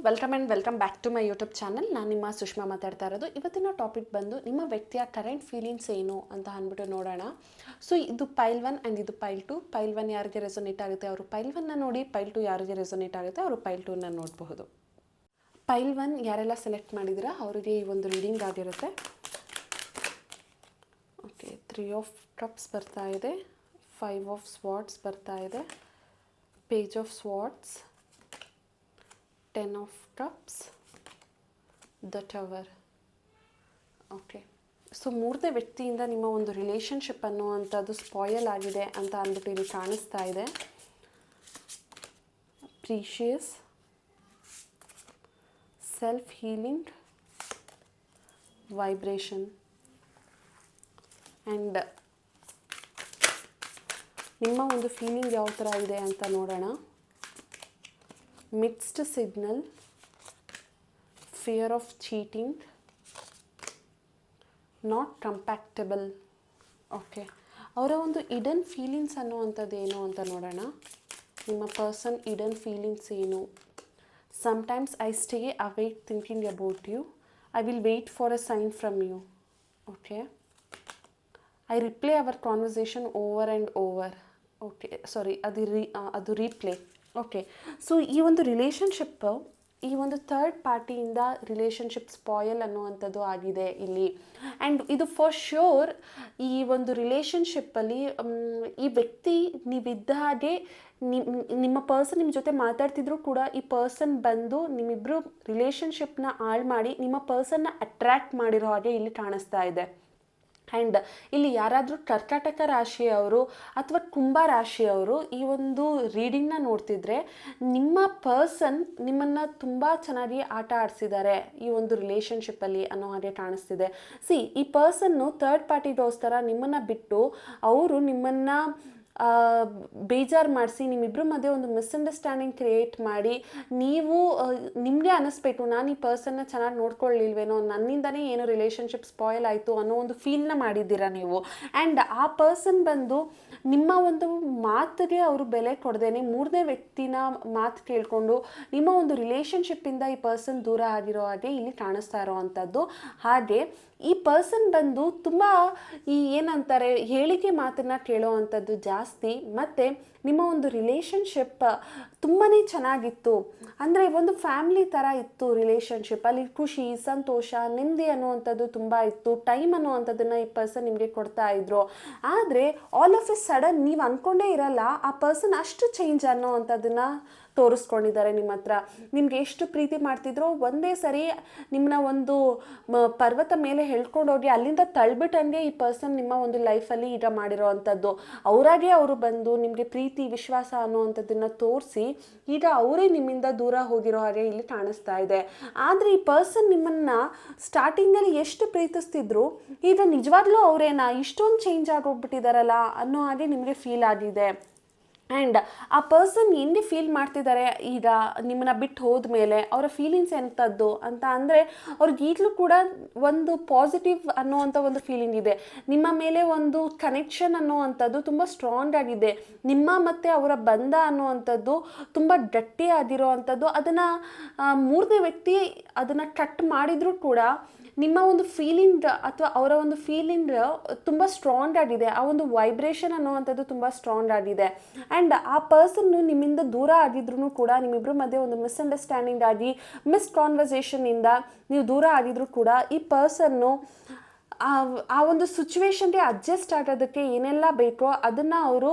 Welcome back to my YouTube channel. ನಾನು ನಿಮ್ಮ ಸುಷ್ಮಾ ಮಾತಾಡ್ತಾ ಇರೋದು. ಇವತ್ತಿನ ಟಾಪಿಕ್ ಬಂದು ನಿಮ್ಮ ವ್ಯಕ್ತಿಯ ಕರೆಂಟ್ ಫೀಲಿಂಗ್ಸ್ ಏನು ಅಂತ ಅಂದ್ಬಿಟ್ಟು ನೋಡೋಣ. ಸೊ ಇದು ಪೈಲ್ 1 ಆ್ಯಂಡ್ ಇದು ಪೈಲ್ 2. ಪೈಲ್ 1 ಯಾರಿಗೆ ರೆಸೊನೇಟ್ ಆಗುತ್ತೆ ಅವರು ಪೈಲ್ 1ನ ನೋಡಿ, ಪೈಲ್ 2 ಯಾರಿಗೆ ರೆಸೊನೇಟ್ ಆಗುತ್ತೆ ಅವರು ಪೈಲ್ 2ನ ನೋಡಬಹುದು. ಪೈಲ್ 1 ಯಾರೆಲ್ಲ ಸೆಲೆಕ್ಟ್ ಮಾಡಿದ್ದೀರಾ ಅವರಿಗೆ ಈ ಒಂದು ರೀಡಿಂಗ್ ಆಗಿರುತ್ತೆ. ಓಕೆ, 3 ಆಫ್ ಕಪ್ಸ್ ಬರ್ತಾ ಇದೆ, 5 ಆಫ್ ಸ್ವಾರ್ಡ್ಸ್ ಬರ್ತಾ ಇದೆ, page of swords, 10 of cups, the tower. Okay, so ಮೂರನೇ ವ್ಯಕ್ತಿಯಿಂದ ನಿಮ್ಮ ಒಂದು ರಿಲೇಷನ್ಶಿಪ್ ಅನ್ನುವಂಥದ್ದು ಸ್ಪಾಯಲ್ ಆಗಿದೆ ಅಂತ ಅಂದ್ಬಿಟ್ಟು ಇಲ್ಲಿ ಕಾಣಿಸ್ತಾ ಇದೆ. Precious, self healing, vibration and ನಿಮ್ಮ ಒಂದು ಫೀಲಿಂಗ್ ಯಾವ ಥರ ಇದೆ ಅಂತ ನೋಡೋಣ. Mixed signal, fear of cheating, not compatible. Okay, ಅವರ ಒಂದು ಇಡನ್ ಫೀಲಿಂಗ್ಸ್ ಅನ್ನುವಂಥದ್ದು ಏನು ಅಂತ ನೋಡೋಣ. ನಿಮ್ಮ ಪರ್ಸನ್ ಇಡನ್ ಫೀಲಿಂಗ್ಸ್ ಏನು? Sometimes I stay awake thinking about you, I will wait for a sign from you. Okay, I replay our conversation over and over. Okay, sorry, ಅದು replay. Okay, so ಈ ಒಂದು relationship, ಈ ಒಂದು third ಪಾರ್ಟಿಯಿಂದ relationship ಸ್ಪಾಯಲ್ ಅನ್ನುವಂಥದ್ದು ಆಗಿದೆ ಇಲ್ಲಿ. And ಇದು for sure ಈ ಒಂದು ರಿಲೇಷನ್ಶಿಪ್ಪಲ್ಲಿ ಈ ವ್ಯಕ್ತಿ ನೀವಿದ್ದ ಹಾಗೆ ನಿಮ್ಮ ಪರ್ಸನ್ ನಿಮ್ಮ ಜೊತೆ ಮಾತಾಡ್ತಿದ್ರು ಕೂಡ ಈ ಪರ್ಸನ್ ಬಂದು ನಿಮ್ಮಿಬ್ಬರು ರಿಲೇಷನ್ಶಿಪ್ನ ಹಾಳು ಮಾಡಿ ನಿಮ್ಮ ಪರ್ಸನ್ನ ಅಟ್ರ್ಯಾಕ್ಟ್ ಮಾಡಿರೋ ಹಾಗೆ ಇಲ್ಲಿ ಕಾಣಿಸ್ತಾ ಇದೆ. ಆ್ಯಂಡ್ ಇಲ್ಲಿ ಯಾರಾದರೂ ಕರ್ಕಾಟಕ ರಾಶಿಯವರು ಅಥವಾ ಕುಂಭ ರಾಶಿಯವರು ಈ ಒಂದು ರೀಡಿಂಗ್ನ ನೋಡ್ತಿದ್ರೆ ನಿಮ್ಮ ಪರ್ಸನ್ ನಿಮ್ಮನ್ನು ತುಂಬ ಚೆನ್ನಾಗಿ ಆಟ ಆಡಿಸಿದ್ದಾರೆ ಈ ಒಂದು ರಿಲೇಷನ್ಶಿಪ್ಪಲ್ಲಿ ಅನ್ನೋ ಹಾಗೆ ಕಾಣಿಸ್ತಿದೆ. ಈ ಪರ್ಸನ್ನು ಥರ್ಡ್ ಪಾರ್ಟಿಗೋಸ್ಕರ ನಿಮ್ಮನ್ನು ಬಿಟ್ಟು ಅವರು ನಿಮ್ಮನ್ನು ಬೇಜಾರು ಮಾಡಿಸಿ ನಿಮ್ಮಿಬ್ಬರ ಮಧ್ಯೆ ಒಂದು ಮಿಸ್ಅಂಡರ್ಸ್ಟ್ಯಾಂಡಿಂಗ್ ಕ್ರಿಯೇಟ್ ಮಾಡಿ ನೀವು ನಿಮಗೆ ಅನ್ನಿಸ್ಬೇಕು ನಾನು ಈ ಪರ್ಸನ್ನ ಚೆನ್ನಾಗಿ ನೋಡ್ಕೊಳ್ಳಿಲ್ವೇನೋ, ನನ್ನಿಂದನೇ ಏನೋ ರಿಲೇಷನ್ಶಿಪ್ ಸ್ಪಾಯ್ಲ್ ಆಯಿತು ಅನ್ನೋ ಒಂದು ಫೀಲ್ನ ಮಾಡಿದ್ದೀರಾ ನೀವು. ಆ್ಯಂಡ್ ಆ ಪರ್ಸನ್ ಬಂದು ನಿಮ್ಮ ಒಂದು ಮಾತಿಗೆ ಅವರು ಬೆಲೆ ಕೊಡದೇನೆ ಮೂರನೇ ವ್ಯಕ್ತಿನ ಮಾತು ಕೇಳಿಕೊಂಡು ನಿಮ್ಮ ಒಂದು ರಿಲೇಷನ್ಶಿಪ್ಪಿಂದ ಈ ಪರ್ಸನ್ ದೂರ ಆಗಿರೋ ಹಾಗೆ ಇಲ್ಲಿ ಕಾಣಿಸ್ತಾ ಇರೋವಂಥದ್ದು. ಹಾಗೆ ಈ ಪರ್ಸನ್ ಬಂದು ತುಂಬ ಏನಂತಾರೆ ಹೇಳಿಕೆ ಮಾತನ್ನು ಕೇಳೋ ಅಂಥದ್ದು ಜಾಸ್ತಿ. ಮತ್ತು ನಿಮ್ಮ ಒಂದು ರಿಲೇಷನ್ಶಿಪ್ ತುಂಬಾ ಚೆನ್ನಾಗಿತ್ತು, ಅಂದರೆ ಒಂದು ಫ್ಯಾಮ್ಲಿ ಥರ ಇತ್ತು ರಿಲೇಷನ್ಶಿಪ್. ಅಲ್ಲಿ ಖುಷಿ, ಸಂತೋಷ, ನೆಮ್ಮದಿ ಅನ್ನುವಂಥದ್ದು ತುಂಬ ಇತ್ತು. ಟೈಮ್ ಅನ್ನುವಂಥದ್ದನ್ನು ಈ ಪರ್ಸನ್ ನಿಮಗೆ ಕೊಡ್ತಾ ಇದ್ರು. ಆದರೆ ಆಲ್ ಆಫ್ ಎ ಸಡನ್ ನೀವು ಅಂದ್ಕೊಂಡೇ ಇರಲ್ಲ ಆ ಪರ್ಸನ್ ಅಷ್ಟು ಚೇಂಜ್ ಅನ್ನೋವಂಥದ್ದನ್ನು ತೋರಿಸ್ಕೊಂಡಿದ್ದಾರೆ ನಿಮ್ಮ ಹತ್ರ. ನಿಮ್ಗೆ ಎಷ್ಟು ಪ್ರೀತಿ ಮಾಡ್ತಿದ್ರು ಒಂದೇ ಸರಿ ನಿಮ್ಮನ್ನ ಒಂದು ಪರ್ವತ ಮೇಲೆ ಹೇಳ್ಕೊಂಡೋಗಿ ಅಲ್ಲಿಂದ ತಳ್ಬಿಟ್ಟಂಗೆ ಈ ಪರ್ಸನ್ ನಿಮ್ಮ ಒಂದು ಲೈಫಲ್ಲಿ ಈಗ ಮಾಡಿರೋ ಅಂಥದ್ದು. ಅವರಾಗೆ ಅವರು ಬಂದು ನಿಮಗೆ ಪ್ರೀತಿ, ವಿಶ್ವಾಸ ಅನ್ನೋವಂಥದ್ದನ್ನು ತೋರಿಸಿ ಈಗ ಅವರೇ ನಿಮ್ಮಿಂದ ದೂರ ಹೋಗಿರೋ ಹಾಗೆ ಇಲ್ಲಿ ಕಾಣಿಸ್ತಾ ಇದೆ. ಆದರೆ ಈ ಪರ್ಸನ್ ನಿಮ್ಮನ್ನು ಸ್ಟಾರ್ಟಿಂಗಲ್ಲಿ ಎಷ್ಟು ಪ್ರೀತಿಸ್ತಿದ್ರು ಈಗ ನಿಜವಾಗ್ಲೂ ಅವರೇನಾ ಇಷ್ಟೊಂದು ಚೇಂಜ್ ಆಗೋಗ್ಬಿಟ್ಟಿದ್ದಾರಲ್ಲ ಅನ್ನೋ ಹಾಗೆ ನಿಮಗೆ ಫೀಲ್ ಆಗಿದೆ. ಆ್ಯಂಡ್ ಆ ಪರ್ಸನ್ ಎಲ್ಲಿ ಫೀಲ್ ಮಾಡ್ತಿದ್ದಾರೆ ಈಗ ನಿಮ್ಮನ್ನ ಬಿಟ್ಟು ಹೋದ್ಮೇಲೆ ಅವರ ಫೀಲಿಂಗ್ಸ್ ಎಂಥದ್ದು ಅಂತ ಅಂದರೆ ಅವ್ರಿಗೆ ಈಗಲೂ ಕೂಡ ಒಂದು ಪಾಸಿಟಿವ್ ಅನ್ನೋವಂಥ ಒಂದು ಫೀಲಿಂಗ್ ಇದೆ. ನಿಮ್ಮ ಮೇಲೆ ಒಂದು ಕನೆಕ್ಷನ್ ಅನ್ನೋವಂಥದ್ದು ತುಂಬ ಸ್ಟ್ರಾಂಗ್ ಆಗಿದೆ. ನಿಮ್ಮ ಮತ್ತು ಅವರ ಬಂಧ ಅನ್ನುವಂಥದ್ದು ತುಂಬ ಗಟ್ಟಿಯಾಗಿರೋ ಅಂಥದ್ದು. ಅದನ್ನು ಮೂರನೇ ವ್ಯಕ್ತಿ ಅದನ್ನು ಕಟ್ ಮಾಡಿದರೂ ಕೂಡ ನಿಮ್ಮ ಒಂದು ಫೀಲಿಂಗ್ ಅಥವಾ ಅವರ ಒಂದು ಫೀಲಿಂಗ್ ತುಂಬ ಸ್ಟ್ರಾಂಗ್ ಆಗಿದೆ. ಆ ಒಂದು ವೈಬ್ರೇಷನ್ ಅನ್ನುವಂಥದ್ದು ತುಂಬ ಸ್ಟ್ರಾಂಗ್ ಆಗಿದೆ. ಆ್ಯಂಡ್ ಆ ಪರ್ಸನ್ನು ನಿಮ್ಮಿಂದ ದೂರ ಆಗಿದ್ರೂ ಕೂಡ ನಿಮ್ಮಿಬ್ಬರ ಮಧ್ಯೆ ಒಂದು ಮಿಸ್ಅಂಡರ್ಸ್ಟ್ಯಾಂಡಿಂಗ್ ಆಗಿ ಕಾನ್ವರ್ಸೇಷನ್ನಿಂದ ನೀವು ದೂರ ಆಗಿದ್ರೂ ಕೂಡ ಈ ಪರ್ಸನ್ನು ಆ ಒಂದು ಸಿಚುವೇಶನ್ಗೆ ಅಡ್ಜಸ್ಟ್ ಆಗೋದಕ್ಕೆ ಏನೆಲ್ಲ ಬೇಕೋ ಅದನ್ನು ಅವರು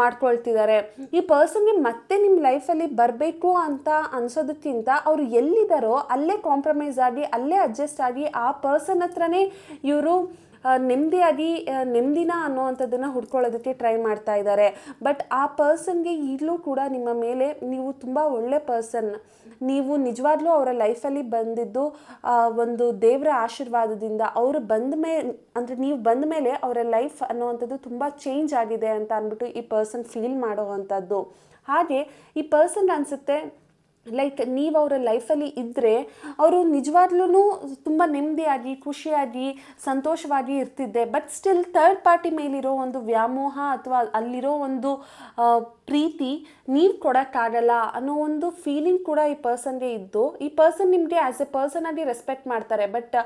ಮಾಡ್ಕೊಳ್ತಿದ್ದಾರೆ. ಈ ಪರ್ಸನ್ಗೆ ಮತ್ತೆ ನಿಮ್ಮ ಲೈಫಲ್ಲಿ ಬರಬೇಕು ಅಂತ ಅನ್ಸೋದಕ್ಕಿಂತ ಅವರು ಎಲ್ಲಿದ್ದಾರೋ ಅಲ್ಲೇ ಕಾಂಪ್ರಮೈಸ್ ಆಗಿ ಅಲ್ಲೇ ಅಡ್ಜಸ್ಟ್ ಆಗಿ ಆ ಪರ್ಸನ್ ಹತ್ರನೇ ಇವರು ನೆಮ್ಮದಿನ ಅನ್ನೋವಂಥದ್ದನ್ನು ಹುಡ್ಕೊಳ್ಳೋದಕ್ಕೆ ಟ್ರೈ ಮಾಡ್ತಾ ಇದ್ದಾರೆ. ಬಟ್ ಆ ಪರ್ಸನ್ಗೆ ಈಗಲೂ ಕೂಡ ನಿಮ್ಮ ಮೇಲೆ ನೀವು ತುಂಬ ಒಳ್ಳೆ ಪರ್ಸನ್, ನೀವು ನಿಜವಾಗ್ಲೂ ಅವರ ಲೈಫಲ್ಲಿ ಬಂದಿದ್ದು ಒಂದು ದೇವರ ಆಶೀರ್ವಾದದಿಂದ. ಅವರು ನೀವು ಬಂದ ಮೇಲೆ ಅವರ ಲೈಫ್ ಅನ್ನೋವಂಥದ್ದು ತುಂಬ ಚೇಂಜ್ ಆಗಿದೆ ಅಂತ ಅಂದ್ಬಿಟ್ಟು ಈ ಪರ್ಸನ್ ಫೀಲ್ ಮಾಡೋ ಅಂಥದ್ದು. ಹಾಗೆ ಈ ಪರ್ಸನ್ ಅನಿಸುತ್ತೆ ಲೈಕ್ ನೀವು ಅವರ ಲೈಫಲ್ಲಿ ಇದ್ದರೆ ಅವರು ನಿಜವಾಗ್ಲೂ ತುಂಬ ನೆಮ್ಮದಿಯಾಗಿ ಖುಷಿಯಾಗಿ ಸಂತೋಷವಾಗಿ ಇರ್ತಿದ್ದೆ. ಬಟ್ ಸ್ಟಿಲ್ ಥರ್ಡ್ ಪಾರ್ಟಿ ಮೇಲಿರೋ ಒಂದು ವ್ಯಾಮೋಹ ಅಥವಾ ಅಲ್ಲಿರೋ ಒಂದು ಪ್ರೀತಿ ನೀವು ಕೊಡೋಕ್ಕಾಗಲ್ಲ ಅನ್ನೋ ಒಂದು ಫೀಲಿಂಗ್ ಕೂಡ ಈ ಪರ್ಸನ್ಗೆ ಇದ್ದು, ಈ ಪರ್ಸನ್ ನಿಮಗೆ ಆ್ಯಸ್ ಎ ಪರ್ಸನ್ ಆಗಿ ರೆಸ್ಪೆಕ್ಟ್ ಮಾಡ್ತಾರೆ. ಬಟ್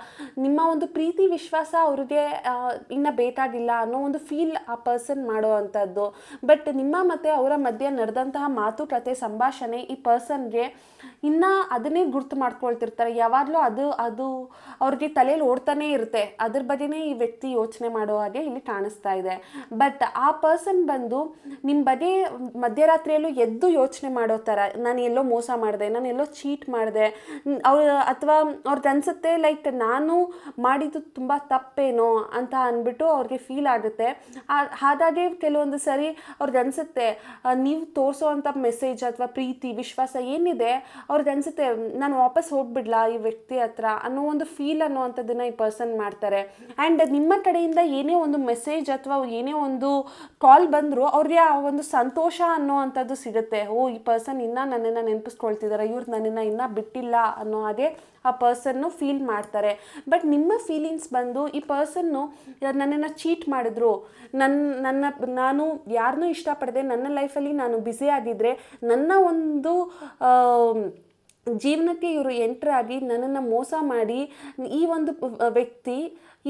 ನಿಮ್ಮ ಒಂದು ಪ್ರೀತಿ ವಿಶ್ವಾಸ ಅವ್ರಿಗೆ ಇನ್ನು ಬೇಕಾಗಿಲ್ಲ ಅನ್ನೋ ಒಂದು ಫೀಲ್ ಆ ಪರ್ಸನ್ ಮಾಡೋ ಅಂಥದ್ದು. ಬಟ್ ನಿಮ್ಮ ಮತ್ತು ಅವರ ಮಧ್ಯೆ ನಡೆದಂತಹ ಮಾತುಕತೆ ಸಂಭಾಷಣೆ ಈ ಪರ್ಸನ್ಗೆ ಇನ್ನು ಅದನ್ನೇ ಗುರ್ತು ಮಾಡ್ಕೊಳ್ತಿರ್ತಾರೆ. ಯಾವಾಗಲೂ ಅದು ಅವ್ರಿಗೆ ತಲೆಯಲ್ಲಿ ಓಡ್ತಾನೇ ಇರುತ್ತೆ. ಅದ್ರ ಬಗ್ಗೆನೇ ಈ ವ್ಯಕ್ತಿ ಯೋಚನೆ ಮಾಡೋ ಹಾಗೆ ಇಲ್ಲಿ ಕಾಣಿಸ್ತಾ ಇದೆ. ಬಟ್ ಆ ಪರ್ಸನ್ ಬಂದು ನಿಮ್ಮ ಬಗ್ಗೆ ಮಧ್ಯರಾತ್ರಿಯಲ್ಲೂ ಎದ್ದು ಯೋಚನೆ ಮಾಡೋ ಥರ, ನಾನು ಎಲ್ಲೋ ಮೋಸ ಮಾಡಿದೆ, ನಾನು ಎಲ್ಲೋ ಚೀಟ್ ಮಾಡಿದೆ, ಅಥವಾ ಅವ್ರಿಗೆ ಅನಿಸುತ್ತೆ ಲೈಕ್ ನಾನು ಮಾಡಿದ್ದು ತುಂಬ ತಪ್ಪೇನೋ ಅಂತ ಅಂದ್ಬಿಟ್ಟು ಅವ್ರಿಗೆ ಫೀಲ್ ಆಗುತ್ತೆ. ಹಾಗಾಗಿ ಕೆಲವೊಂದು ಸರಿ ಅವ್ರಿಗೆ ಅನಿಸುತ್ತೆ ನೀವು ತೋರಿಸೋ ಅಂಥ ಮೆಸೇಜ್ ಅಥವಾ ಪ್ರೀತಿ ವಿಶ್ವಾಸ ಏನಿದೆ ಅವ್ರಿಗೆ ಅನಿಸುತ್ತೆ ನಾನು ವಾಪಸ್ ಹೋಗ್ಬಿಡ್ಲಾ ಈ ವ್ಯಕ್ತಿ ಹತ್ರ ಅನ್ನೋ ಒಂದು ಫೀಲ್ ಅನ್ನೋವಂಥದ್ದನ್ನು ಈ ಪರ್ಸನ್ ಮಾಡ್ತಾರೆ. ಆ್ಯಂಡ್ ನಿಮ್ಮ ಕಡೆಯಿಂದ ಏನೇ ಒಂದು ಮೆಸೇಜ್ ಅಥವಾ ಏನೇ ಒಂದು ಕಾಲ್ ಬಂದರೂ ಅವ್ರಿಗೆ ಆ ಒಂದು ಸಂತೋಷ ಅನ್ನೋ ಅಂಥದ್ದು ಸಿಗುತ್ತೆ. ಓ, ಈ ಪರ್ಸನ್ ಇನ್ನೂ ನನ್ನನ್ನು ನೆನಪಿಸ್ಕೊಳ್ತಿದ್ದಾರೆ, ಇವ್ರು ನನ್ನನ್ನು ಇನ್ನೂ ಬಿಟ್ಟಿಲ್ಲ ಅನ್ನೋ ಹಾಗೆ ಆ ಪರ್ಸನ್ನು ಫೀಲ್ ಮಾಡ್ತಾರೆ. ಬಟ್ ನಿಮ್ಮ ಫೀಲಿಂಗ್ಸ್ ಬಂದು ಈ ಪರ್ಸನ್ನು ನನ್ನನ್ನು ಚೀಟ್ ಮಾಡಿದ್ರು, ನಾನು ಯಾರನ್ನೂ ಇಷ್ಟಪಡದೆ ನನ್ನ ಲೈಫಲ್ಲಿ ನಾನು ಬ್ಯುಸಿ ಆಗಿದ್ದರೆ ನನ್ನ ಒಂದು ಜೀವನಕ್ಕೆ ಇವರು ಎಂಟ್ರಾಗಿ ನನ್ನನ್ನು ಮೋಸ ಮಾಡಿ ಈ ಒಂದು ವ್ಯಕ್ತಿ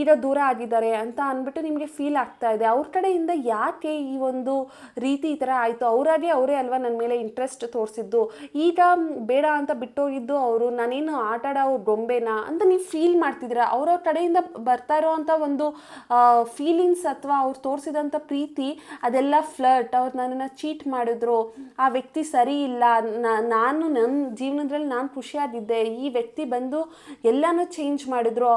ಈಗ ದೂರ ಆಗಿದ್ದಾರೆ ಅಂತ ಅಂದ್ಬಿಟ್ಟು ನಿಮಗೆ ಫೀಲ್ ಆಗ್ತಾ ಇದೆ. ಅವ್ರ ಕಡೆಯಿಂದ ಯಾಕೆ ಈ ಒಂದು ರೀತಿ ಈ ಥರ ಆಯಿತು, ಅವರೇ ಅಲ್ವಾ ನನ್ನ ಮೇಲೆ ಇಂಟ್ರೆಸ್ಟ್ ತೋರಿಸಿದ್ದು, ಈಗ ಬೇಡ ಅಂತ ಬಿಟ್ಟೋಗಿದ್ದು ಅವರು, ನಾನೇನು ಆಟ ಆಡೋ ಗೊಂಬೆನಾ ಅಂತ ನೀವು ಫೀಲ್ ಮಾಡ್ತಿದ್ದೀರ. ಅವ್ರ ಕಡೆಯಿಂದ ಬರ್ತಾ ಇರೋವಂಥ ಒಂದು ಫೀಲಿಂಗ್ಸ್ ಅಥವಾ ಅವ್ರು ತೋರಿಸಿದಂಥ ಪ್ರೀತಿ ಅದೆಲ್ಲ ಫ್ಲರ್ಟ್, ಅವ್ರು ನನ್ನನ್ನು ಚೀಟ್ ಮಾಡಿದ್ರು, ಆ ವ್ಯಕ್ತಿ ಸರಿ ಇಲ್ಲ, ನಾನು ನನ್ನ ಜೀವನದಲ್ಲಿ ನಾನು ಖುಷಿಯಾಗಿದ್ದೆ, ಈ ವ್ಯಕ್ತಿ ಬಂದು ಎಲ್ಲನೂ ಚೇಂಜ್ ಮಾಡಿದ್ರು,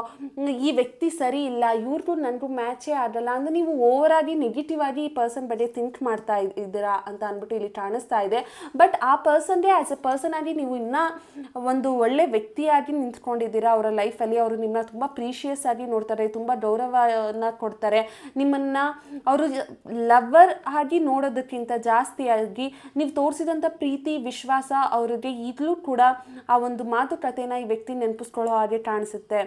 ಈ ವ್ಯಕ್ತಿ ಸರಿ ಇಲ್ಲ, ಇವ್ರಿಗೂ ನನಗೂ ಮ್ಯಾಚೇ ಆಗಲ್ಲ ಅಂದರೆ ನೀವು ಓವರಾಗಿ ನೆಗೆಟಿವ್ ಆಗಿ ಈ ಪರ್ಸನ್ ಬಗ್ಗೆ ಥಿಂಕ್ ಮಾಡ್ತಾ ಇದ್ದೀರಾ ಅಂತ ಅಂದ್ಬಿಟ್ಟು ಇಲ್ಲಿ ಕಾಣಿಸ್ತಾ ಇದೆ. ಬಟ್ ಆ ಪರ್ಸನ್ಗೆ ಆ್ಯಸ್ ಎ ಪರ್ಸನ್ ಆಗಿ ನೀವು ಇನ್ನೂ ಒಂದು ಒಳ್ಳೆ ವ್ಯಕ್ತಿಯಾಗಿ ನಿಂತ್ಕೊಂಡಿದ್ದೀರಾ ಅವರ ಲೈಫಲ್ಲಿ. ಅವರು ನಿಮ್ಮನ್ನ ತುಂಬ ಪ್ರೀಷಿಯಸ್ ಆಗಿ ನೋಡ್ತಾರೆ, ತುಂಬ ಗೌರವನ ಕೊಡ್ತಾರೆ. ನಿಮ್ಮನ್ನು ಅವರು ಲವರ್ ಆಗಿ ನೋಡೋದಕ್ಕಿಂತ ಜಾಸ್ತಿಯಾಗಿ ನೀವು ತೋರಿಸಿದಂಥ ಪ್ರೀತಿ ವಿಶ್ವಾಸ ಅವರಿಗೆ ಈಗಲೂ ಕೂಡ ಆ ಒಂದು ಮಾತುಕತೆನ ಈ ವ್ಯಕ್ತಿ ನೆನಪಿಸ್ಕೊಳ್ಳೋ ಹಾಗೆ ಕಾಣಿಸುತ್ತೆ.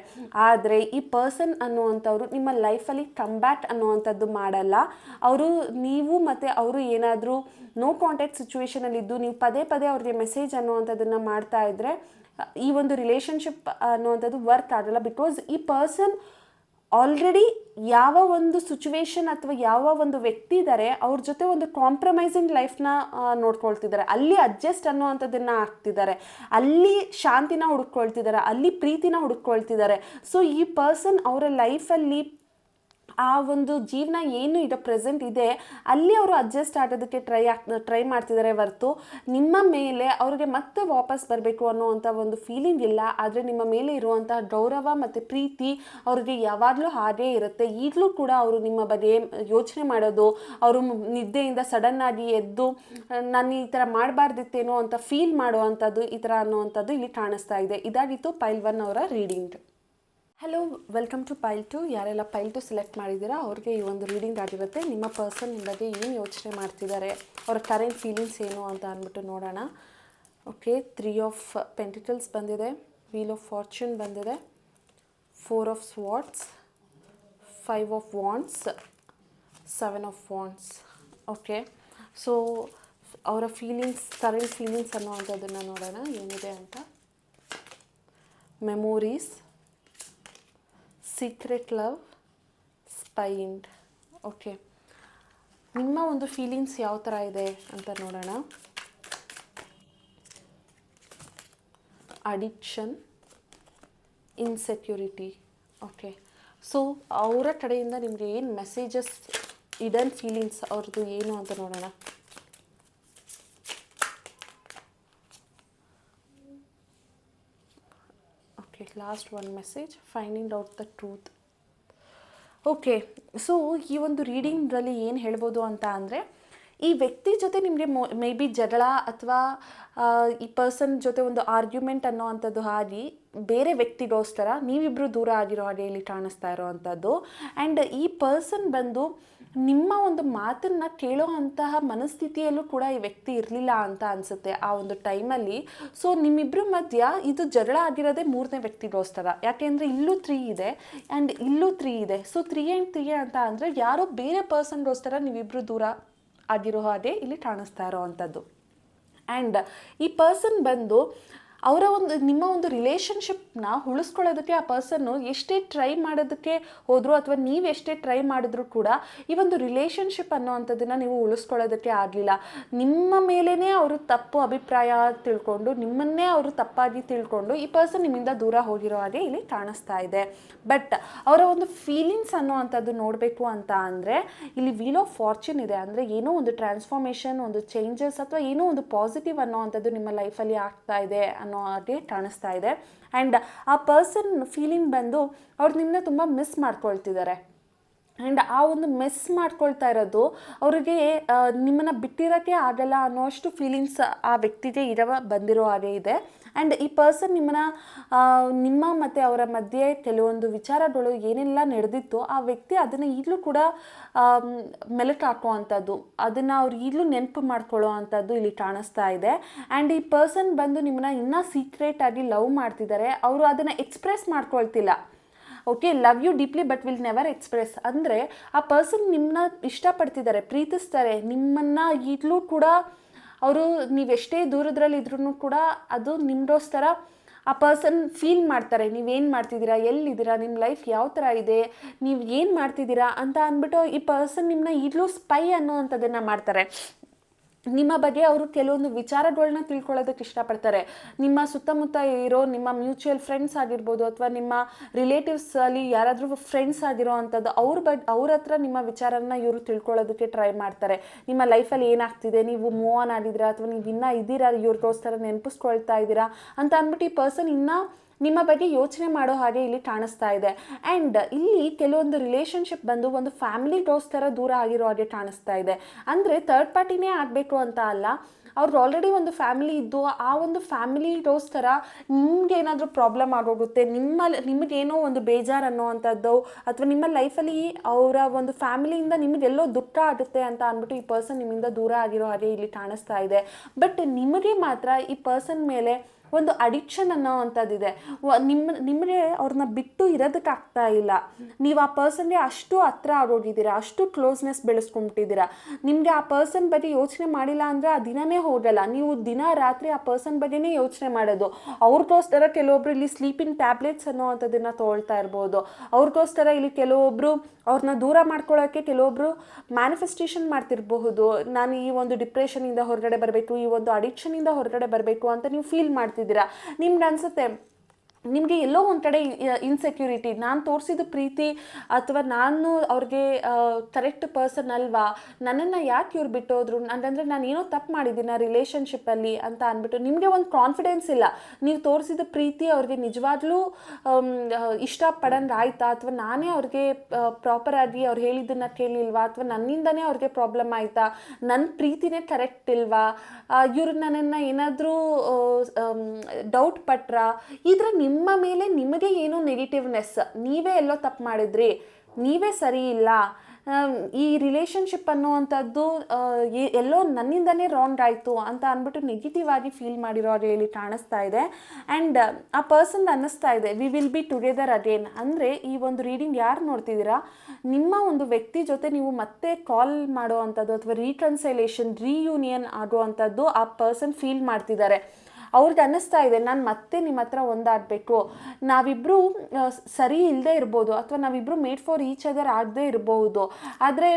ಆದರೆ ಈ ಪರ್ಸನ್ ಅನ್ನುವಂಥವ್ರು ನಿಮ್ಮ ಲೈಫಲ್ಲಿ ಕಂಬ್ಯಾಕ್ ಅನ್ನುವಂಥದ್ದು ಮಾಡಲ್ಲ. ಅವರು ನೀವು ಮತ್ತು ಅವರು ಏನಾದರೂ ನೋ ಕಾಂಟ್ಯಾಕ್ಟ್ ಸಿಚುವೇಷನಲ್ಲಿದ್ದು ನೀವು ಪದೇ ಪದೇ ಅವ್ರಿಗೆ ಮೆಸೇಜ್ ಅನ್ನುವಂಥದ್ದನ್ನು ಮಾಡ್ತಾ ಇದ್ದರೆ ಈ ಒಂದು ರಿಲೇಷನ್ಶಿಪ್ ಅನ್ನುವಂಥದ್ದು ವರ್ಕ್ ಆಗಲ್ಲ. ಬಿಕಾಸ್ ಈ ಪರ್ಸನ್ ಆಲ್ರೆಡಿ ಯಾವ ಒಂದು ಸಿಚುವೇಶನ್ ಅಥವಾ ಯಾವ ಒಂದು ವ್ಯಕ್ತಿ ಇದ್ದಾರೆ ಅವ್ರ ಜೊತೆ ಒಂದು ಕಾಂಪ್ರಮೈಸಿಂಗ್ ಲೈಫ್ನ ನೋಡ್ಕೊಳ್ತಿದ್ದಾರೆ, ಅಲ್ಲಿ ಅಡ್ಜಸ್ಟ್ ಅನ್ನೋವಂಥದ್ದನ್ನು ಆಗ್ತಿದ್ದಾರೆ, ಅಲ್ಲಿ ಶಾಂತಿನ ಹುಡುಕೊಳ್ತಿದ್ದಾರೆ, ಅಲ್ಲಿ ಪ್ರೀತಿನ ಹುಡುಕೊಳ್ತಿದ್ದಾರೆ. ಸೊ ಈ ಪರ್ಸನ್ ಅವರ ಲೈಫಲ್ಲಿ ಆ ಒಂದು ಜೀವನ ಏನು ಈಗ ಪ್ರೆಸೆಂಟ್ ಇದೆ ಅಲ್ಲಿ ಅವರು ಅಡ್ಜಸ್ಟ್ ಆಗೋದಕ್ಕೆ ಟ್ರೈ ಮಾಡ್ತಿದ್ದಾರೆ ಹೊರತು ನಿಮ್ಮ ಮೇಲೆ ಅವ್ರಿಗೆ ಮತ್ತೆ ವಾಪಸ್ ಬರಬೇಕು ಅನ್ನೋವಂಥ ಒಂದು ಫೀಲಿಂಗ್ ಇಲ್ಲ. ಆದರೆ ನಿಮ್ಮ ಮೇಲೆ ಇರುವಂತಹ ಗೌರವ ಮತ್ತು ಪ್ರೀತಿ ಅವ್ರಿಗೆ ಯಾವಾಗಲೂ ಹಾಗೇ ಇರುತ್ತೆ. ಈಗಲೂ ಕೂಡ ಅವರು ನಿಮ್ಮ ಬಗ್ಗೆ ಯೋಚನೆ ಮಾಡೋದು, ಅವರು ನಿದ್ದೆಯಿಂದ ಸಡನ್ನಾಗಿ ಎದ್ದು ನಾನು ಈ ಥರ ಮಾಡಬಾರ್ದಿತ್ತೇನೋ ಅಂತ ಫೀಲ್ ಮಾಡುವಂಥದ್ದು ಈ ಥರ ಅನ್ನೋವಂಥದ್ದು ಇಲ್ಲಿ ಕಾಣಿಸ್ತಾ ಇದೆ. ಇದಾಗಿತ್ತು ಪೈಲ್ 1 ಅವರ ರೀಡಿಂಗ್. Hello, welcome to pile 2. ಯಾರೆಲ್ಲ ಪೈಲ್ 2 ಸೆಲೆಕ್ಟ್ ಮಾಡಿದ್ದೀರಾ ಅವ್ರಿಗೆ ಈ ಒಂದು ರೀಡಿಂಗ್ ಆಗಿರುತ್ತೆ. ನಿಮ್ಮ ಪರ್ಸನ್ ನಿಮ್ಮ ಬಗ್ಗೆ ಏನು ಯೋಚನೆ ಮಾಡ್ತಿದ್ದಾರೆ, ಅವರ ಕರೆಂಟ್ ಫೀಲಿಂಗ್ಸ್ ಏನು ಅಂತ ಅಂದ್ಬಿಟ್ಟು ನೋಡೋಣ. ಓಕೆ, 3 ಆಫ್ ಪೆಂಟಿಕಲ್ಸ್ ಬಂದಿದೆ, ವೀಲ್ ಆಫ್ ಫಾರ್ಚೂನ್ ಬಂದಿದೆ, 4 of swords, 5 of wands, 7 of wands. Okay, so ಅವರ ಫೀಲಿಂಗ್ಸ್, ಕರೆಂಟ್ ಫೀಲಿಂಗ್ಸ್ ಅನ್ನೋವಂಥದ್ದನ್ನು ನೋಡೋಣ ಏನಿದೆ ಅಂತ. ಮೆಮೊರೀಸ್, ಸೀಕ್ರೆಟ್ ಲವ್, ಸ್ಪೈಂಡ್. ಓಕೆ, ನಿಮ್ಮ ಒಂದು ಫೀಲಿಂಗ್ಸ್ ಯಾವ ಥರ ಇದೆ ಅಂತ ನೋಡೋಣ. Addiction, insecurity. ಓಕೆ, ಸೊ ಅವರ ಕಡೆಯಿಂದ ನಿಮಗೆ ಏನು ಮೆಸೇಜಸ್, ಇಡನ್ ಫೀಲಿಂಗ್ಸ್ ಅವ್ರದ್ದು ಏನು ಅಂತ ನೋಡೋಣ. Last one message, finding out the truth. Okay, so ಈ ಒಂದು ರೀಡಿಂಗ್ರಲ್ಲಿ ಏನು ಹೇಳ್ಬೋದು ಅಂತ ಅಂದರೆ ಈ ವ್ಯಕ್ತಿ ಜೊತೆ ನಿಮಗೆ ಮೇ ಬಿ ಜಗಳ ಅಥವಾ ಈ ಪರ್ಸನ್ ಜೊತೆ ಒಂದು ಆರ್ಗ್ಯುಮೆಂಟ್ ಅನ್ನೋ ಅಂಥದ್ದು ಆಗಿ ಬೇರೆ ವ್ಯಕ್ತಿಗೋಸ್ಕರ ನೀವಿಬ್ಬರು ದೂರ ಆಗಿರೋ ಹಾಗೆ ಇಲ್ಲಿ ಕಾಣಿಸ್ತಾ ಇರೋ ಅಂಥದ್ದು. ಆ್ಯಂಡ್ ಈ ಪರ್ಸನ್ ಬಂದು ನಿಮ್ಮ ಒಂದು ಮಾತನ್ನು ಕೇಳೋ ಅಂತಹ ಮನಸ್ಥಿತಿಯಲ್ಲೂ ಕೂಡ ಈ ವ್ಯಕ್ತಿ ಇರಲಿಲ್ಲ ಅಂತ ಅನಿಸುತ್ತೆ ಆ ಒಂದು ಟೈಮಲ್ಲಿ. ಸೊ ನಿಮ್ಮಿಬ್ಬರ ಮಧ್ಯ ಇದು ಜಗಳ ಆಗಿರೋದೇ ಮೂರನೇ ವ್ಯಕ್ತಿಗೋಸ್ಕರ. ಯಾಕೆಂದರೆ ಇಲ್ಲೂ 3 ಇದೆ ಆ್ಯಂಡ್ ಇಲ್ಲೂ 3 ಇದೆ. ಸೊ 3 ಆ್ಯಂಡ್ 3 ಅಂತ ಅಂದರೆ ಯಾರೋ ಬೇರೆ ಪರ್ಸನ್ಗೋಸ್ಕರ ನೀವಿಬ್ಬರು ದೂರ ಆಗಿರೋ ಹಾಗೆ ಇಲ್ಲಿ ಕಾಣಿಸ್ತಾ ಇರೋ ಅಂಥದ್ದು. ಆ್ಯಂಡ್ ಈ ಪರ್ಸನ್ ಬಂದು ಅವರ ಒಂದು ನಿಮ್ಮ ಒಂದು ರಿಲೇಷನ್ಶಿಪ್ನ ಉಳಿಸ್ಕೊಳ್ಳೋದಕ್ಕೆ ಆ ಪರ್ಸನ್ನು ಎಷ್ಟೇ ಟ್ರೈ ಮಾಡೋದಕ್ಕೆ ಹೋದರೂ ಅಥವಾ ನೀವು ಎಷ್ಟೇ ಟ್ರೈ ಮಾಡಿದ್ರೂ ಕೂಡ ಈ ಒಂದು ರಿಲೇಷನ್ಶಿಪ್ ಅನ್ನೋ ಅಂಥದ್ದನ್ನು ನೀವು ಉಳಿಸ್ಕೊಳ್ಳೋದಕ್ಕೆ ಆಗಲಿಲ್ಲ. ನಿಮ್ಮ ಮೇಲೇ ಅವರು ತಪ್ಪು ಅಭಿಪ್ರಾಯ ತಿಳ್ಕೊಂಡು ನಿಮ್ಮನ್ನೇ ಅವರು ತಪ್ಪಾಗಿ ತಿಳ್ಕೊಂಡು ಈ ಪರ್ಸನ್ ನಿಮ್ಮಿಂದ ದೂರ ಹೋಗಿರೋ ಹಾಗೆ ಇಲ್ಲಿ ಕಾಣಿಸ್ತಾ ಇದೆ. ಬಟ್ ಅವರ ಒಂದು ಫೀಲಿಂಗ್ಸ್ ಅನ್ನೋ ಅಂಥದ್ದು ನೋಡಬೇಕು ಅಂತ ಅಂದರೆ ಇಲ್ಲಿ ವೀಲ್ ಆಫ್ ಫಾರ್ಚೂನ್ ಇದೆ. ಅಂದರೆ ಏನೋ ಒಂದು ಟ್ರಾನ್ಸ್ಫಾರ್ಮೇಷನ್, ಒಂದು ಚೇಂಜಸ್ ಅಥವಾ ಏನೋ ಒಂದು ಪಾಸಿಟಿವ್ ಅನ್ನೋ ಅಂಥದ್ದು ನಿಮ್ಮ ಲೈಫಲ್ಲಿ ಆಗ್ತಾ ಇದೆ ಅನ್ನೋ ಹಾಗೆ ಕಾಣಿಸ್ತಾ ಇದೆ. ಆ್ಯಂಡ್ ಆ ಪರ್ಸನ್ ಫೀಲಿಂಗ್ ಬಂದು ಅವ್ರು ನಿಮ್ಮನ್ನ ತುಂಬ ಮಿಸ್ ಮಾಡ್ಕೊಳ್ತಿದ್ದಾರೆ. ಆ್ಯಂಡ್ ಆ ಒಂದು ಮಿಸ್ ಮಾಡ್ಕೊಳ್ತಾ ಇರೋದು ಅವರಿಗೆ ನಿಮ್ಮನ್ನು ಬಿಟ್ಟಿರೋಕ್ಕೆ ಆಗಲ್ಲ ಅನ್ನೋಷ್ಟು ಫೀಲಿಂಗ್ಸ್ ಆ ವ್ಯಕ್ತಿಗೆ ಬಂದಿರೋ ಹಾಗೆ ಇದೆ. ಆ್ಯಂಡ್ ಈ ಪರ್ಸನ್ ನಿಮ್ಮ ಮತ್ತು ಅವರ ಮಧ್ಯೆ ಕೆಲವೊಂದು ವಿಚಾರಗಳು ಏನೆಲ್ಲ ನಡೆದಿತ್ತು ಆ ವ್ಯಕ್ತಿ ಅದನ್ನು ಈಗಲೂ ಕೂಡ ಮೆಲುಕು ಹಾಕೋ ಅಂಥದ್ದು, ಅದನ್ನು ಅವ್ರು ಈಗಲೂ ನೆನಪು ಮಾಡ್ಕೊಳ್ಳೋ ಅಂಥದ್ದು ಇಲ್ಲಿ ಕಾಣಿಸ್ತಾ ಇದೆ. ಆ್ಯಂಡ್ ಈ ಪರ್ಸನ್ ಬಂದು ನಿಮ್ಮನ್ನ ಇನ್ನೂ ಸೀಕ್ರೆಟಾಗಿ ಲವ್ ಮಾಡ್ತಿದ್ದಾರೆ. ಅವರು ಅದನ್ನು ಎಕ್ಸ್ಪ್ರೆಸ್ ಮಾಡ್ಕೊಳ್ತಿಲ್ಲ. Okay, love you deeply but will never express. ಅಂದರೆ ಆ ಪರ್ಸನ್ ನಿಮ್ಮನ್ನ ಇಷ್ಟಪಡ್ತಿದ್ದಾರೆ, ಪ್ರೀತಿಸ್ತಾರೆ, ನಿಮ್ಮನ್ನು ಈಗಲೂ ಕೂಡ ಅವರು ನೀವೆಷ್ಟೇ ದೂರದ್ರಲ್ಲಿದ್ರೂ ಕೂಡ ಅದು ನಿಮ್ಮಗೋಸ್ಕರ ಆ ಪರ್ಸನ್ ಫೀಲ್ ಮಾಡ್ತಾರೆ. ನೀವೇನು ಮಾಡ್ತಿದ್ದೀರಾ, ಎಲ್ಲಿದ್ದೀರಾ, ನಿಮ್ಮ ಲೈಫ್ ಯಾವ ಥರ ಇದೆ, ನೀವು ಏನು ಮಾಡ್ತಿದ್ದೀರಾ ಅಂತ ಅಂದ್ಬಿಟ್ಟು ಈ ಪರ್ಸನ್ ನಿಮ್ಮನ್ನ ಈಗಲೂ ಸ್ಪೈ ಅನ್ನೋ ಅಂಥದ್ದನ್ನು ಮಾಡ್ತಾರೆ. ನಿಮ್ಮ ಬಗ್ಗೆ ಅವರು ಕೆಲವೊಂದು ವಿಚಾರಗಳನ್ನ ತಿಳ್ಕೊಳ್ಳೋದಕ್ಕೆ ಇಷ್ಟಪಡ್ತಾರೆ. ನಿಮ್ಮ ಸುತ್ತಮುತ್ತ ಇರೋ ನಿಮ್ಮ ಮ್ಯೂಚುವಲ್ ಫ್ರೆಂಡ್ಸ್ ಆಗಿರ್ಬೋದು ಅಥವಾ ನಿಮ್ಮ ರಿಲೇಟಿವ್ಸಲ್ಲಿ ಯಾರಾದರೂ ಫ್ರೆಂಡ್ಸ್ ಆಗಿರೋ ಅಂಥದ್ದು ಅವ್ರ ಹತ್ರ ನಿಮ್ಮ ವಿಚಾರನ ಇವರು ತಿಳ್ಕೊಳ್ಳೋದಕ್ಕೆ ಟ್ರೈ ಮಾಡ್ತಾರೆ. ನಿಮ್ಮ ಲೈಫಲ್ಲಿ ಏನಾಗ್ತಿದೆ, ನೀವು ಮೂವ್ ಆನ್ ಆಗಿದ್ದೀರಾ ಅಥವಾ ನೀವು ಇನ್ನೂ ಇದ್ದೀರಾ, ಇವ್ರಿಗೋಸ್ಕರ ನೆನಪಿಸ್ಕೊಳ್ತಾ ಇದ್ದೀರಾ ಅಂತ ಅಂದ್ಬಿಟ್ಟು ಈ ಪರ್ಸನ್ ಇನ್ನೂ ನಿಮ್ಮ ಬಗ್ಗೆ ಯೋಚನೆ ಮಾಡೋ ಹಾಗೆ ಇಲ್ಲಿ ಕಾಣಿಸ್ತಾ ಇದೆ. ಆ್ಯಂಡ್ ಇಲ್ಲಿ ಕೆಲವೊಂದು ರಿಲೇಷನ್ಶಿಪ್ ಬಂದು ಒಂದು ಫ್ಯಾಮಿಲಿಗೋಸ್ಕರ ದೂರ ಆಗಿರೋ ಹಾಗೆ ಕಾಣಿಸ್ತಾ ಇದೆ. ಅಂದರೆ ಥರ್ಡ್ ಪಾರ್ಟಿನೇ ಆಗಬೇಕು ಅಂತ ಅಲ್ಲ, ಅವ್ರಿಗೆ ಆಲ್ರೆಡಿ ಒಂದು ಫ್ಯಾಮಿಲಿ ಇದ್ದು ಆ ಒಂದು ಫ್ಯಾಮಿಲಿಗೋಸ್ಕರ ನಿಮ್ಗೇನಾದರೂ ಪ್ರಾಬ್ಲಮ್ ಆಗೋಗುತ್ತೆ, ನಿಮಗೇನೋ ಒಂದು ಬೇಜಾರು ಅನ್ನೋ ಅಂಥದ್ದು ಅಥವಾ ನಿಮ್ಮ ಲೈಫಲ್ಲಿ ಅವರ ಒಂದು ಫ್ಯಾಮಿಲಿಯಿಂದ ನಿಮಗೆಲ್ಲೋ ದುಃಖ ಆಗುತ್ತೆ ಅಂತ ಅಂದ್ಬಿಟ್ಟು ಈ ಪರ್ಸನ್ ನಿಮ್ಮಿಂದ ದೂರ ಆಗಿರೋ ಹಾಗೆ ಇಲ್ಲಿ ಕಾಣಿಸ್ತಾ ಇದೆ. ಬಟ್ ನಿಮಗೆ ಮಾತ್ರ ಈ ಪರ್ಸನ್ ಮೇಲೆ ಒಂದು ಅಡಿಕ್ಷನ್ ಅನ್ನೋ ಅಂಥದ್ದಿದೆ. ನಿಮಗೆ ಅವ್ರನ್ನ ಬಿಟ್ಟು ಇರೋದಕ್ಕಾಗ್ತಾ ಇಲ್ಲ. ನೀವು ಆ ಪರ್ಸನ್ಗೆ ಅಷ್ಟು ಹತ್ರ ಆಗೋಗಿದ್ದೀರಾ, ಅಷ್ಟು ಕ್ಲೋಸ್ನೆಸ್ ಬೆಳೆಸ್ಕೊಂಬಿಟ್ಟಿದ್ದೀರಾ. ನಿಮಗೆ ಆ ಪರ್ಸನ್ ಬಗ್ಗೆ ಯೋಚನೆ ಮಾಡಿಲ್ಲ ಅಂದರೆ ಆ ದಿನವೇ ಹೋಗಲ್ಲ. ನೀವು ದಿನ ರಾತ್ರಿ ಆ ಪರ್ಸನ್ ಬಗ್ಗೆನೇ ಯೋಚನೆ ಮಾಡೋದು. ಅವ್ರಿಗೋಸ್ಕರ ಕೆಲವೊಬ್ರು ಇಲ್ಲಿ ಸ್ಲೀಪಿಂಗ್ ಟ್ಯಾಬ್ಲೆಟ್ಸ್ ಅನ್ನೋ ಅಂಥದ್ದನ್ನು ತೊಗೊಳ್ತಾ ಇರ್ಬೋದು. ಅವ್ರಿಗೋಸ್ಕರ ಇಲ್ಲಿ ಕೆಲವೊಬ್ಬರು ಅವ್ರನ್ನ ದೂರ ಮಾಡ್ಕೊಳ್ಳೋಕ್ಕೆ ಕೆಲವೊಬ್ಬರು ಮ್ಯಾನಿಫೆಸ್ಟೇಷನ್ ಮಾಡ್ತಿರಬಹುದು. ನಾನು ಈ ಒಂದು ಡಿಪ್ರೆಷನಿಂದ ಹೊರಗಡೆ ಬರಬೇಕು, ಈ ಒಂದು ಅಡಿಕ್ಷನಿಂದ ಹೊರಗಡೆ ಬರಬೇಕು ಅಂತ ನೀವು ಫೀಲ್ ಮಾಡ್ತಿದ್ದೀರಾ. ನಿಮ್ಗೆ ಅನಿಸುತ್ತೆ ನಿಮಗೆ ಎಲ್ಲೋ ಒಂದು ಕಡೆ ಇನ್ಸೆಕ್ಯೂರಿಟಿ, ನಾನು ತೋರಿಸಿದ ಪ್ರೀತಿ ಅಥವಾ ನಾನು ಅವ್ರಿಗೆ ಕರೆಕ್ಟ್ ಪರ್ಸನ್ ಅಲ್ವಾ, ನನ್ನನ್ನು ಯಾಕೆ ಇವ್ರು ಬಿಟ್ಟೋದ್ರು, ಅಂತಂದರೆ ನಾನು ಏನೋ ತಪ್ಪು ಮಾಡಿದ್ದೀನಿ ರಿಲೇಷನ್ಶಿಪ್ಪಲ್ಲಿ ಅಂತ ಅಂದ್ಬಿಟ್ಟು ನಿಮಗೆ ಒಂದು ಕಾನ್ಫಿಡೆನ್ಸ್ ಇಲ್ಲ. ನೀವು ತೋರಿಸಿದ ಪ್ರೀತಿ ಅವ್ರಿಗೆ ನಿಜವಾಗ್ಲೂ ಇಷ್ಟಪಡೋಂಗೆ ಆಯಿತಾ, ಅಥವಾ ನಾನೇ ಅವ್ರಿಗೆ ಪ್ರಾಪರಾಗಿ ಅವ್ರು ಹೇಳಿದ್ದನ್ನು ಕೇಳಿಲ್ವಾ, ಅಥವಾ ನನ್ನಿಂದನೇ ಅವ್ರಿಗೆ ಪ್ರಾಬ್ಲಮ್ ಆಯಿತಾ, ನನ್ನ ಪ್ರೀತಿನೇ ಕರೆಕ್ಟ್ ಇಲ್ವಾ, ಇವ್ರು ನನ್ನನ್ನು ಏನಾದರೂ ಡೌಟ್ ಪಟ್ರಾ, ಇದರ ನಿಮ್ಮ ಮೇಲೆ ನಿಮಗೆ ಏನೋ ನೆಗೆಟಿವ್ನೆಸ್, ನೀವೇ ಎಲ್ಲೋ ತಪ್ಪು ಮಾಡಿದ್ರಿ, ನೀವೇ ಸರಿ ಇಲ್ಲ, ಈ ರಿಲೇಷನ್ಶಿಪ್ ಅನ್ನುವಂಥದ್ದು ಎಲ್ಲೋ ನನ್ನಿಂದನೇ ರಾಂಗ್ ಆಯಿತು ಅಂತ ಅಂದ್ಬಿಟ್ಟು ನೆಗೆಟಿವ್ ಆಗಿ ಫೀಲ್ ಮಾಡಿರೋ ಹಾಗೆ ಇಲ್ಲಿ ಕಾಣಿಸ್ತಾ ಇದೆ. ಆ್ಯಂಡ್ ಆ ಪರ್ಸನ್ ಅನ್ನಿಸ್ತಾ ಇದೆ we will be together again. ಅಂದರೆ ಈ ಒಂದು ರೀಡಿಂಗ್ ಯಾರು ನೋಡ್ತಿದ್ದೀರಾ, ನಿಮ್ಮ ಒಂದು ವ್ಯಕ್ತಿ ಜೊತೆ ನೀವು ಮತ್ತೆ ಕಾಲ್ ಮಾಡೋ ಅಂಥದ್ದು ಅಥವಾ ರೀಕನ್ಸೈಲೇಷನ್, ರೀಯೂನಿಯನ್ ಆಗೋ ಅಂಥದ್ದು ಆ ಪರ್ಸನ್ ಫೀಲ್ ಮಾಡ್ತಿದ್ದಾರೆ. ಅವ್ರಿಗೆ ಅನ್ನಿಸ್ತಾ ಇದೆ ನಾನು ಮತ್ತೆ ನಿಮ್ಮ ಹತ್ರ ಒಂದಾಗಬೇಕು, ನಾವಿಬ್ಬರು ಸರಿ ಇಲ್ಲದೆ ಇರ್ಬೋದು ಅಥವಾ ನಾವಿಬ್ಬರು ಮೇಡ್ ಫಾರ್ ಈಚ್ ಅದರ್ ಆಗದೆ ಇರಬಹುದು, ಆದರೆ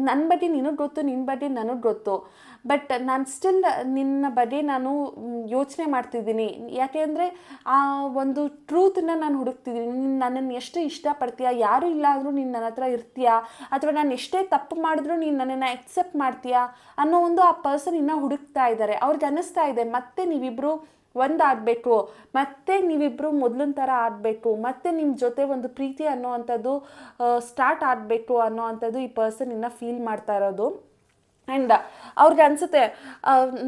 ನನ್ನ ಬಗ್ಗೆ ನಿನಗೆ ಗೊತ್ತು, ನಿನ್ನ ಬಗ್ಗೆ ನನಗೆ ಗೊತ್ತು, ಬಟ್ ನಾನು ಸ್ಟಿಲ್ ನಿನ್ನ ಬಗ್ಗೆ ನಾನು ಯೋಚನೆ ಮಾಡ್ತಿದ್ದೀನಿ. ಯಾಕೆ ಅಂದರೆ ಆ ಒಂದು ಟ್ರೂತನ್ನ ನಾನು ಹುಡುಕ್ತಿದ್ದೀನಿ. ನೀನು ನನ್ನನ್ನು ಎಷ್ಟು ಇಷ್ಟಪಡ್ತೀಯಾ, ಯಾರೂ ಇಲ್ಲ ಅಂದರೂ ನೀನು ನನ್ನ ಹತ್ರ ಇರ್ತೀಯಾ, ಅಥವಾ ನಾನು ಎಷ್ಟೇ ತಪ್ಪು ಮಾಡಿದ್ರೂ ನೀನು ನನ್ನನ್ನು ಎಕ್ಸೆಪ್ಟ್ ಮಾಡ್ತೀಯಾ ಅನ್ನೋ ಒಂದು ಆ ಪರ್ಸನ್ ಇನ್ನೂ ಹುಡುಕ್ತಾ ಇದ್ದಾರೆ. ಅವ್ರಿಗೆ ಅನ್ನಿಸ್ತಾ ಇದೆ ಮತ್ತೆ ನೀವಿಬ್ಬರು ಒಂದಾಗಬೇಕು, ಮತ್ತೆ ನೀವಿಬ್ಬರು ಮೊದಲಿನ ಥರ ಆಗಬೇಕು, ಮತ್ತೆ ನಿಮ್ಮ ಜೊತೆ ಒಂದು ಪ್ರೀತಿ ಅನ್ನೋ ಅಂಥದ್ದು ಸ್ಟಾರ್ಟ್ ಆಗಬೇಕು ಅನ್ನೋ ಅಂಥದ್ದು ಈ ಪರ್ಸನ್ ಇನ್ನೂ ಫೀಲ್ ಮಾಡ್ತಾ ಇರೋದು. ಆ್ಯಂಡ್ ಅವ್ರಿಗೆ ಅನಿಸುತ್ತೆ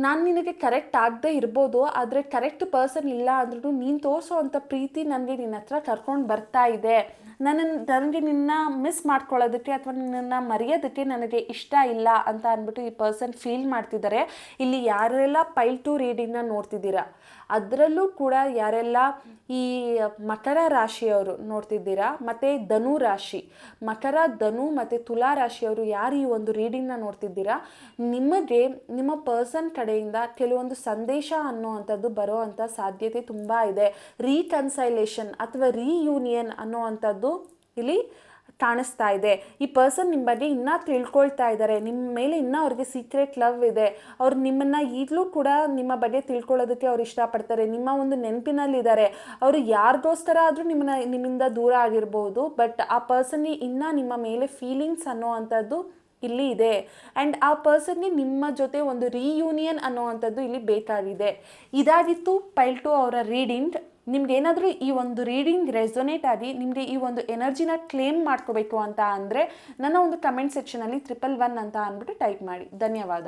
ನಾನು ನಿನಗೆ ಕರೆಕ್ಟ್ ಆಗದೆ ಇರ್ಬೋದು, ಆದರೆ ಕರೆಕ್ಟ್ ಪರ್ಸನ್ ಇಲ್ಲ ಅಂದ್ರೂ ನೀನು ತೋರಿಸೋ ಅಂಥ ಪ್ರೀತಿ ನನಗೆ ನಿನ್ನ ಹತ್ರ ಕರ್ಕೊಂಡು ಬರ್ತಾ ಇದೆ, ನನಗೆ ನಿನ್ನ ಮಿಸ್ ಮಾಡ್ಕೊಳ್ಳೋದಕ್ಕೆ ಅಥವಾ ನಿನ್ನನ್ನು ಮರೆಯೋದಕ್ಕೆ ನನಗೆ ಇಷ್ಟ ಇಲ್ಲ ಅಂತ ಅಂದ್ಬಿಟ್ಟು ಈ ಪರ್ಸನ್ ಫೀಲ್ ಮಾಡ್ತಿದ್ದಾರೆ. ಇಲ್ಲಿ ಯಾರೆಲ್ಲ ಪೈಲ್ 2 ರೀಡಿಂಗ್ನ ನೋಡ್ತಿದ್ದೀರಾ ಅದರಲ್ಲೂ ಕೂಡ ಯಾರೆಲ್ಲ ಈ ಮಕರ ರಾಶಿಯವರು ನೋಡ್ತಿದ್ದೀರಾ ಮತ್ತು ಧನು ರಾಶಿ, ಮಕರ, ಧನು ಮತ್ತು ತುಲಾ ರಾಶಿಯವರು ಯಾರು ಈ ಒಂದು ರೀಡಿಂಗ್ನ ನೋಡ್ತಿದ್ದೀರಾ, ನಿಮಗೆ ನಿಮ್ಮ ಪರ್ಸನ್ ಕಡೆಯಿಂದ ಕೆಲವೊಂದು ಸಂದೇಶ ಅನ್ನೋವಂಥದ್ದು ಬರೋ ಅಂಥ ಸಾಧ್ಯತೆ ತುಂಬ ಇದೆ. ರೀಕನ್ಸೈಲೇಷನ್ ಅಥವಾ ರೀಯೂನಿಯನ್ ಅನ್ನೋವಂಥದ್ದು ಇಲ್ಲಿ ಕಾಣಿಸ್ತಾ ಇದೆ. ಈ ಪರ್ಸನ್ ನಿಮ್ಮ ಬಗ್ಗೆ ಇನ್ನೂ ತಿಳ್ಕೊಳ್ತಾ ಇದ್ದಾರೆ, ನಿಮ್ಮ ಮೇಲೆ ಇನ್ನೂ ಅವ್ರಿಗೆ ಸೀಕ್ರೆಟ್ ಲವ್ ಇದೆ. ಅವ್ರು ನಿಮ್ಮನ್ನು ಈಗಲೂ ಕೂಡ ನಿಮ್ಮ ಬಗ್ಗೆ ತಿಳ್ಕೊಳ್ಳೋದಕ್ಕೆ ಅವ್ರು ಇಷ್ಟಪಡ್ತಾರೆ, ನಿಮ್ಮ ಒಂದು ನೆನಪಿನಲ್ಲಿದ್ದಾರೆ. ಅವರು ಯಾರಿಗೋಸ್ಕರ ಆದರೂ ನಿಮ್ಮಿಂದ ದೂರ ಆಗಿರ್ಬೋದು, ಬಟ್ ಆ ಪರ್ಸನ್ಗೆ ಇನ್ನೂ ನಿಮ್ಮ ಮೇಲೆ ಫೀಲಿಂಗ್ಸ್ ಅನ್ನೋ ಅಂಥದ್ದು ಇಲ್ಲಿ ಇದೆ. ಆ್ಯಂಡ್ ಆ ಪರ್ಸನ್ಗೆ ನಿಮ್ಮ ಜೊತೆ ಒಂದು ರೀಯೂನಿಯನ್ ಅನ್ನೋವಂಥದ್ದು ಇಲ್ಲಿ ಬೇಕಾಗಿದೆ. ಇದಾಗಿತ್ತು ಪೈಲ್ 2 ಅವರ ರೀಡಿಂಗ್. ನಿಮ್ಗೇನಾದರೂ ಈ ಒಂದು ರೀಡಿಂಗ್ ರೆಸೊನೇಟ್ ಆಗಿ ನಿಮಗೆ ಈ ಒಂದು ಎನರ್ಜಿನ ಕ್ಲೇಮ್ ಮಾಡ್ಕೋಬೇಕು ಅಂತ ಅಂದರೆ ನನ್ನ ಒಂದು ಕಮೆಂಟ್ ಸೆಕ್ಷನಲ್ಲಿ 111 ಅಂತ ಅಂದ್ಬಿಟ್ಟು ಟೈಪ್ ಮಾಡಿ. ಧನ್ಯವಾದ.